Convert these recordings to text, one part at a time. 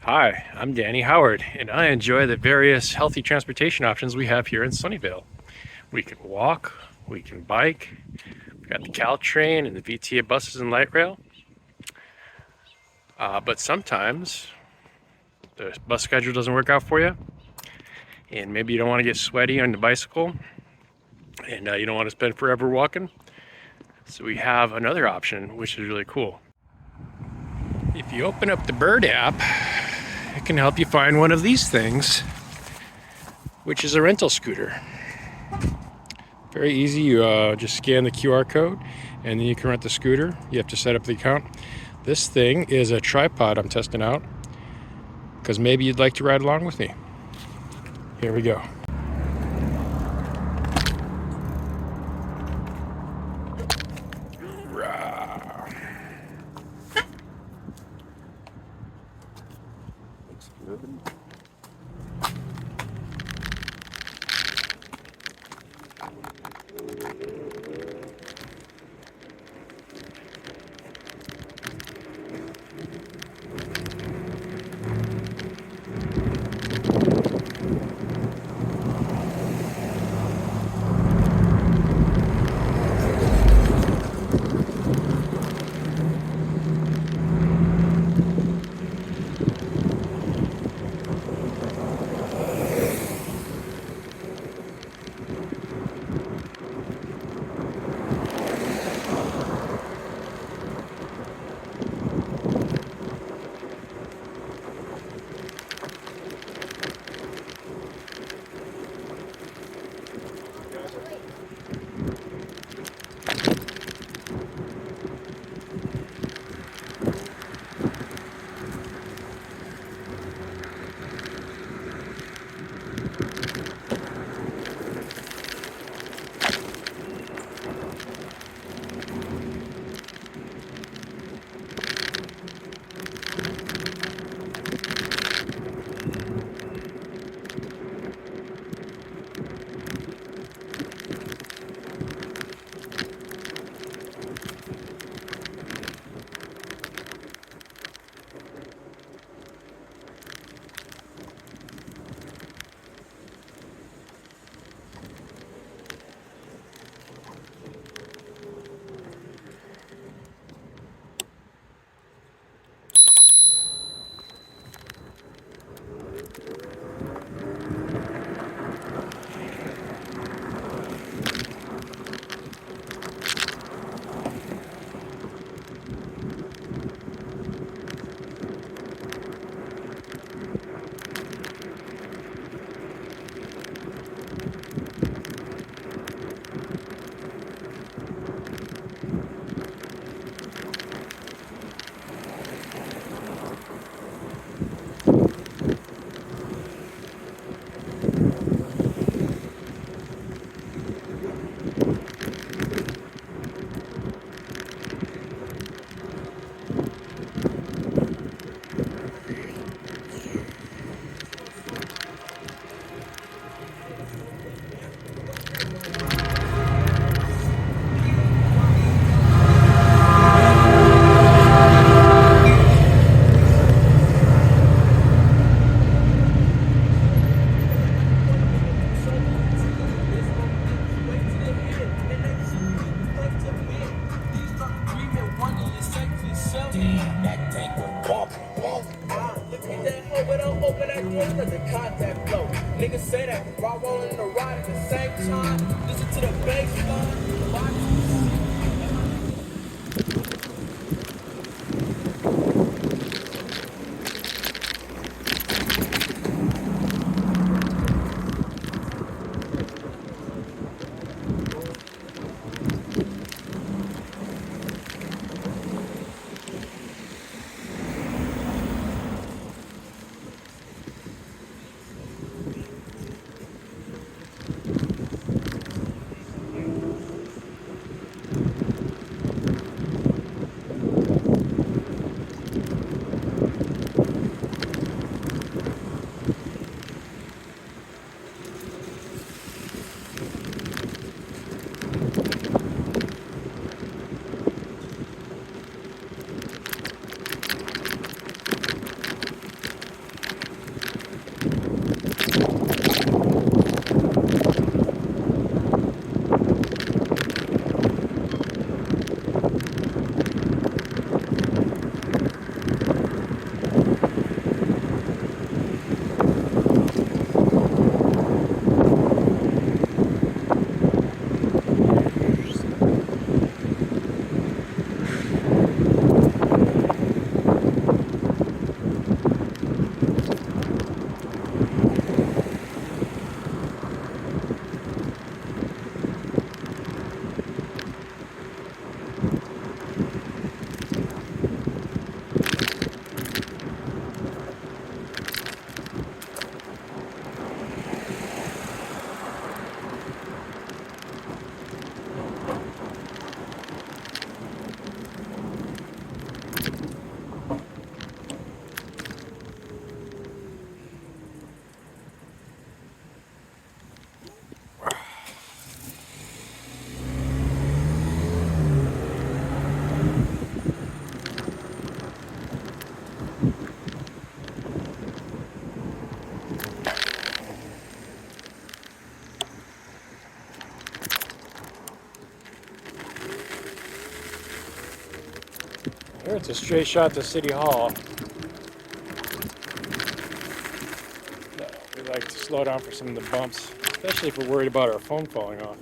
Hi, I'm Danny Howard, and I enjoy the various healthy transportation options we have here in Sunnyvale. We can walk, we can bike, we got the Caltrain and the VTA buses and light rail. But sometimes the bus schedule doesn't work out for you, and maybe you don't want to get sweaty on the bicycle, and you don't want to spend forever walking. So we have another option, which is really cool. If you open up the Bird app, it can help you find one of these things, which is a rental scooter. Very easy. You just scan the QR code and then you can rent the scooter. You have to set up the account. This thing is a tripod I'm testing out because maybe you'd like to ride along with me. Here we go. Rah. Looks good. Niggas say that while rolling the ride at the same time. Listen to the bass line. sure it's a straight shot to City Hall. No, we like to slow down for some of the bumps, especially if we're worried about our phone falling off.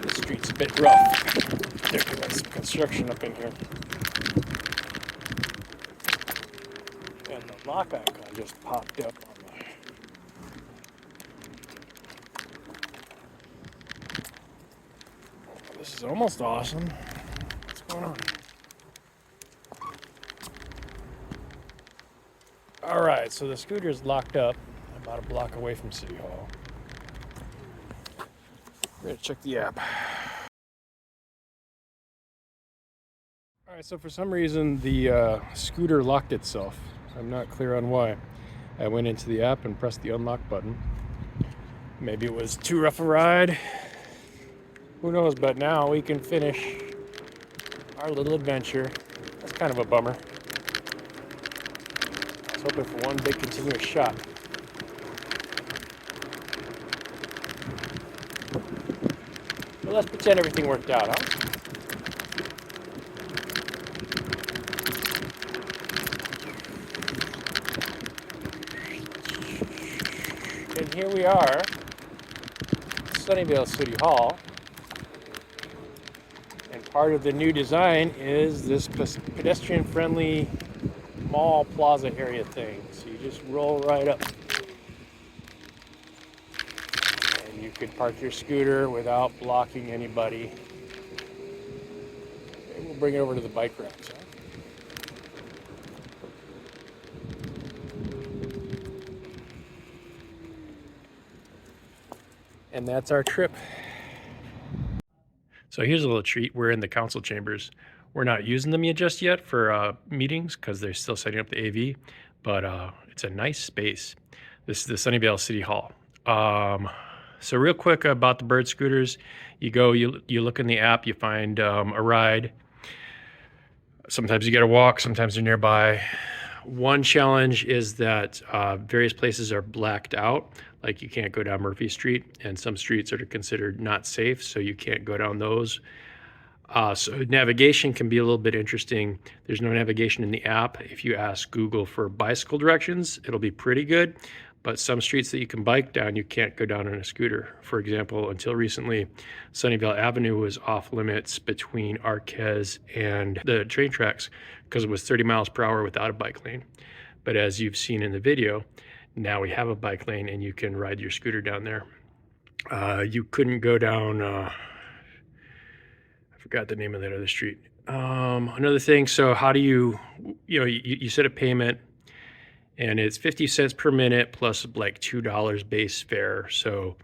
This street's a bit rough. They're doing some construction up in here. And the lock icon just popped up on my... This is almost awesome. What's going on? Alright, so the scooter's locked up about a block away from City Hall. We're gonna check the app. Alright, so for some reason the scooter locked itself. I'm not clear on why. I went into the app and pressed the unlock button. Maybe it was too rough a ride. Who knows, but now we can finish our little adventure. That's kind of a bummer. I was hoping for one big continuous shot. Well, let's pretend everything worked out, huh? And here we are, Sunnyvale City Hall. And part of the new design is this pedestrian-friendly mall plaza area thing. So you just roll right up. And you could park your scooter without blocking anybody. Maybe we'll bring it over to the bike racks, huh? And that's our trip. So here's a little treat. We're in the council chambers. We're not using them just yet for meetings because they're still setting up the AV, but it's a nice space. This is the Sunnyvale City Hall. So real quick about the bird scooters, you go, you look in the app, you find a ride. Sometimes you got to walk, sometimes they're nearby. One challenge is that various places are blacked out, like you can't go down Murphy Street, and some streets are considered not safe, so you can't go down those. So navigation can be a little bit interesting. There's no navigation in the app. If you ask Google for bicycle directions, it'll be pretty good, but some streets that you can bike down, you can't go down on a scooter. For example, until recently, Sunnyvale Avenue was off limits between Arquez and the train tracks because it was 30 miles per hour without a bike lane. But as you've seen in the video, now we have a bike lane and you can ride your scooter down there. You couldn't go down, I forgot the name of that other street. Another thing, so how do you set a payment, and it's 50 cents per minute plus like $2 base fare. So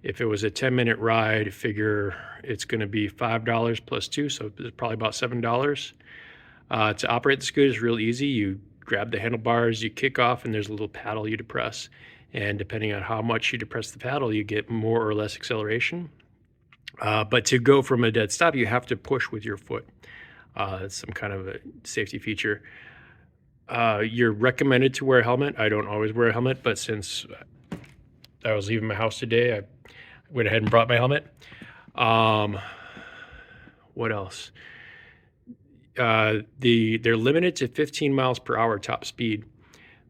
if it was a 10-minute ride, figure it's going to be $5 plus 2, so it's probably about $7. To operate the scooter is real easy. You grab the handlebars, you kick off, and there's a little paddle you depress. And depending on how much you depress the paddle, you get more or less acceleration. But to go from a dead stop, you have to push with your foot. It's some kind of a safety feature. You're recommended to wear a helmet. I don't always wear a helmet, but since I was leaving my house today, I went ahead and brought my helmet. What else? They're limited to 15 miles per hour top speed.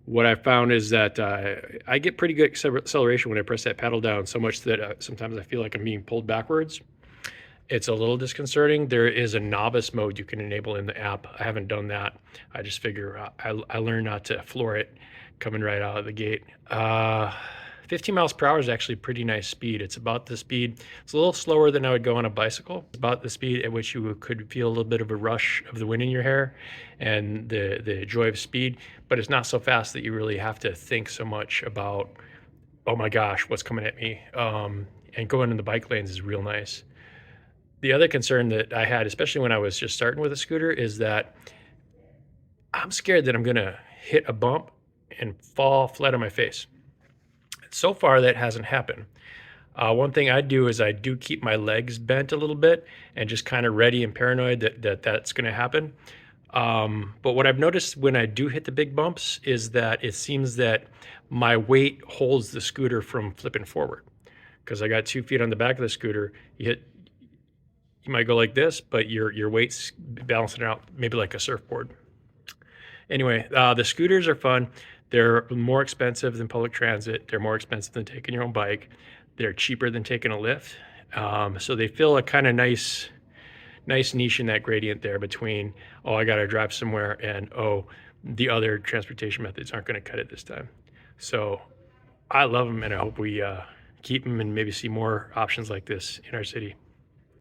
What I found is that I get pretty good acceleration when I press that paddle down, so much that sometimes I feel like I'm being pulled backwards. It's a little disconcerting. There is a novice mode you can enable in the app. I haven't done that. I just figure I learned not to floor it coming right out of the gate. 15 miles per hour is actually pretty nice speed. It's about the speed. It's a little slower than I would go on a bicycle. It's about the speed at which you could feel a little bit of a rush of the wind in your hair and the joy of speed, but it's not so fast that you really have to think so much about, oh my gosh, what's coming at me? And going in the bike lanes is real nice. The other concern that I had, especially when I was just starting with a scooter, is that I'm scared that I'm gonna hit a bump and fall flat on my face. So far, that hasn't happened. One thing I do is I do keep my legs bent a little bit and just kind of ready and paranoid that that's going to happen. But what I've noticed when I do hit the big bumps is that it seems that my weight holds the scooter from flipping forward. Because I got 2 feet on the back of the scooter, you might go like this, but your weight's balancing it out, maybe like a surfboard. Anyway, the scooters are fun. They're more expensive than public transit. They're more expensive than taking your own bike. They're cheaper than taking a lift. So they fill a kind of nice niche in that gradient there between, oh, I got to drive somewhere, and oh, the other transportation methods aren't going to cut it this time. So I love them, and I hope we keep them and maybe see more options like this in our city.